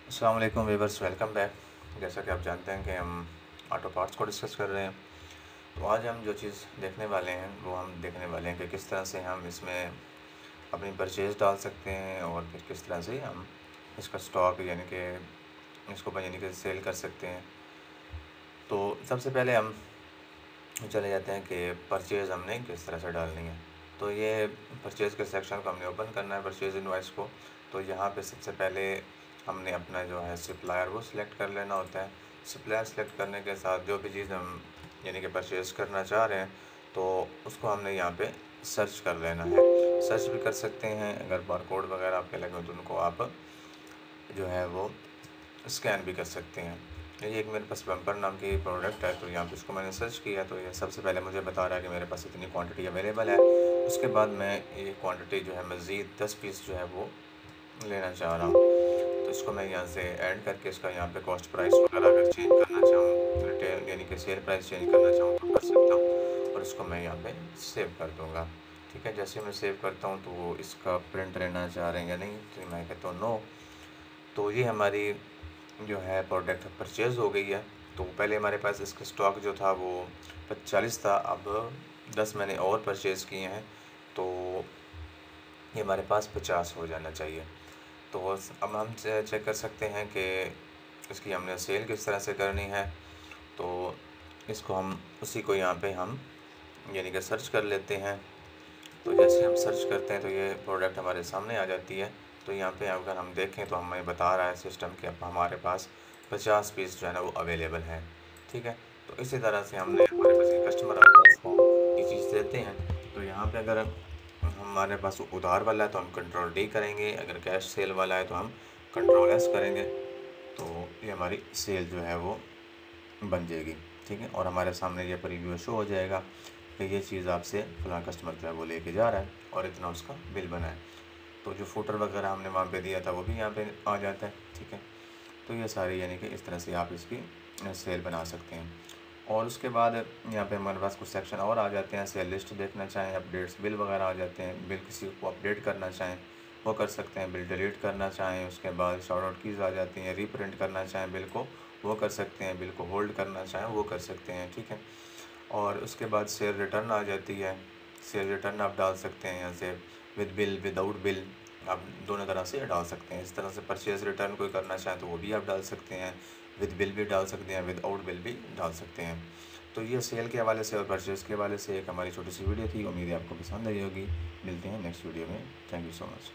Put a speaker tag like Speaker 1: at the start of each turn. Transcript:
Speaker 1: अस्सलाम वालेकुम viewers, welcome back. जैसा कि आप जानते हैं कि हम ऑटो पार्ट्स को डिस्कस कर रहे हैं। तो आज हम जो चीज़ देखने वाले हैं वो हम देखने वाले हैं कि किस तरह से हम इसमें अपनी परचेज़ डाल सकते हैं और फिर किस तरह से हम इसका स्टॉक यानी कि इसको यानी कि सेल कर सकते हैं। तो सबसे पहले हम चले जाते हैं कि परचेज़ हमने किस तरह से डालनी है। तो ये परचेज़ के सेक्शन को हमने ओपन करना है, परचेज़ इनवॉइस को। तो यहाँ पे सबसे पहले हमने अपना जो है सप्लायर वो सिलेक्ट कर लेना होता है। सप्लायर सेलेक्ट करने के साथ जो भी चीज़ हम यानी कि परचेज़ करना चाह रहे हैं तो उसको हमने यहाँ पे सर्च कर लेना है। सर्च भी कर सकते हैं, अगर बारकोड वगैरह आपके लगे हो तो उनको आप जो है वो स्कैन भी कर सकते हैं। ये एक मेरे पास बम्पर नाम की प्रोडक्ट है, तो यहाँ पे इसको मैंने सर्च किया तो ये सबसे पहले मुझे बता रहा है कि मेरे पास इतनी क्वांटिटी अवेलेबल है। उसके बाद मैं ये क्वांटिटी जो है मज़ीद 10 पीस जो है वो लेना चाह रहा हूँ। तो इसको मैं यहाँ से ऐड करके इसका यहाँ पे कॉस्ट प्राइस वगैरह अगर चेंज करना चाहूँ, रिटेल यानी कि सेल प्राइस चेंज करना चाहूँ तो कर सकता हूँ और इसको मैं यहाँ पे सेव कर दूँगा। ठीक है, जैसे मैं सेव करता हूँ तो वो इसका प्रिंट लेना चाह रहे हैं या नहीं, तो मैं कहता हूँ नो। तो ये हमारी जो है प्रोडक्ट परचेज़ हो गई है। तो पहले हमारे पास इसका स्टॉक जो था वो 40 था, अब 10 मैंने और परचेज़ किए हैं तो ये हमारे पास 50 हो जाना चाहिए। तो अब हम चेक कर सकते हैं कि इसकी हमने सेल किस तरह से करनी है। तो इसको हम उसी को यहाँ पे हम यानी कि सर्च कर लेते हैं। तो जैसे हम सर्च करते हैं तो ये प्रोडक्ट हमारे सामने आ जाती है। तो यहाँ पे अगर हम देखें तो हमें बता रहा है सिस्टम कि अब हमारे पास 50 पीस जो है ना वो अवेलेबल है। ठीक है, तो इसी तरह से हमने हमारे पास एक कस्टमर आता है उसको ये चीज़ देते हैं। तो यहाँ पे अगर हमारे पास उधार वाला है तो हम कंट्रोल डी करेंगे, अगर कैश सेल वाला है तो हम कंट्रोल एस करेंगे। तो ये हमारी सेल जो है वो बन जाएगी। ठीक है, और हमारे सामने ये प्रीव्यू शो हो जाएगा कि ये चीज़ आपसे फलां कस्टमर जो है वो लेके जा रहा है और इतना उसका बिल बना है। तो जो फुटर वगैरह हमने वहाँ पे दिया था वो भी यहाँ पे आ जाता है। ठीक है, तो ये सारी यानी कि इस तरह से आप इसकी सेल बना सकते हैं। और उसके बाद यहाँ पे हमारे पास कुछ सेक्शन और आ जाते हैं। सेल लिस्ट देखना चाहें, अपडेट्स बिल वगैरह आ जाते हैं। बिल किसी को अपडेट करना चाहें वो कर सकते हैं, बिल डिलीट करना चाहें उसके बाद शॉर्ट आउट कीज़ आ जाती हैं। रीप्रिंट करना चाहें बिल को वो कर सकते हैं, बिल को होल्ड करना चाहें वो कर सकते हैं। ठीक है, और उसके बाद सेल रिटर्न आ जाती है। सेल रिटर्न आप डाल सकते हैं यहाँ से, विद बिल विदाउट बिल आप दोनों तरह से डाल सकते हैं। इस तरह से परचेज़ रिटर्न कोई करना चाहें तो वो भी आप डाल सकते हैं, विद बिल भी डाल सकते हैं, विदाउट बिल भी डाल सकते हैं। तो ये सेल के हवाले से और परचेज़ के हवाले से एक हमारी छोटी सी वीडियो थी। उम्मीद है आपको पसंद आई होगी। मिलते हैं नेक्स्ट वीडियो में। Thank you so much.